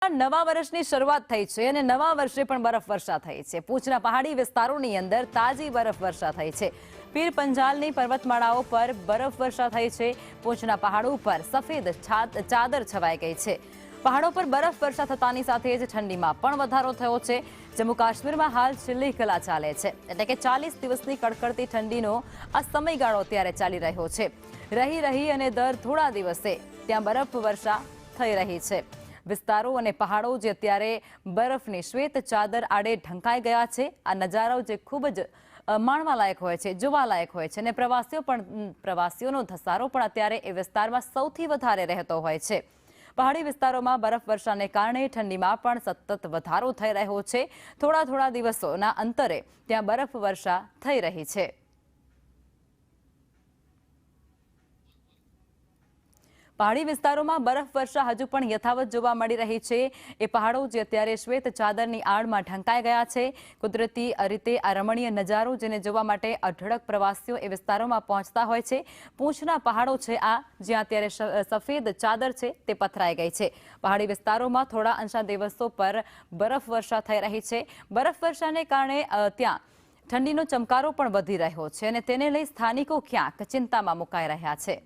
ગુજરાતમાં નવા વર્ષની શરૂઆત થઈ છે અને નવા વર્ષે પણ બરફવર્ષા થઈ છે। પૂંછના પહાડી વિસ્તારોની અંદર તાજી બરફવર્ષા થઈ છે। પીર પંજાલની પર્વતમાળાઓ પર બરફવર્ષા થઈ છે। પૂંછના પહાડો પર સફેદ ચાદર છવાઈ ગઈ છે। પહાડો પર બરફવર્ષા થતાની સાથે જ ઠંડીમાં પણ વધારો થયો છે। જમ્મુ કાશ્મીરમાં હાલ છેલ્લી કલા ચાલે છે, એટલે કે 40 દિવસની કડકડતી ઠંડીનો આ સમયગાળો અત્યારે ચાલી રહ્યો છે। રહી અને દર થોડા દિવસે ત્યાં બરફવર્ષા થઈ રહી છે। વિસ્તારો અને પહાડો જે અત્યારે બરફની શ્વેત ચાદર આડે ઢંકાઈ ગયા છે। આ નજારો જે ખૂબ જ માણવાલાયક હોય છે, જોવાલાયક હોય છે અને પ્રવાસીઓનો ધસારો પણ અત્યારે એ વિસ્તારમાં સૌથી વધારે રહેતો હોય છે। પહાડી વિસ્તારોમાં બરફવર્ષાને કારણે ઠંડીમાં પણ સતત વધારો થઈ રહ્યો છે। થોડા દિવસોના અંતરે ત્યાં બરફવર્ષા થઈ રહી છે। પહાડી વિસ્તારોમાં બરફવર્ષા હજુ પણ યથાવત જોવા મળી રહી છે। એ પહાડો જે અત્યારે શ્વેત ચાદરની આડમાં ઢંકાઈ ગયા છે। કુદરતી રીતે આ રમણીય નજારો જેને જોવા માટે અઢળક પ્રવાસીઓ એ વિસ્તારોમાં પહોંચતા હોય છે। પૂંછના પહાડો છે આ જ્યાં અત્યારે સફેદ ચાદર છે તે પથરાઈ ગઈ છે। પહાડી વિસ્તારોમાં થોડા અંશા દિવસો પર બરફવર્ષા થઈ રહી છે। બરફવર્ષાને કારણે ત્યાં ઠંડીનો ચમકારો પણ વધી રહ્યો છે અને તેને લઈ સ્થાનિકો ક્યાંક ચિંતામાં મુકાઈ રહ્યા છે।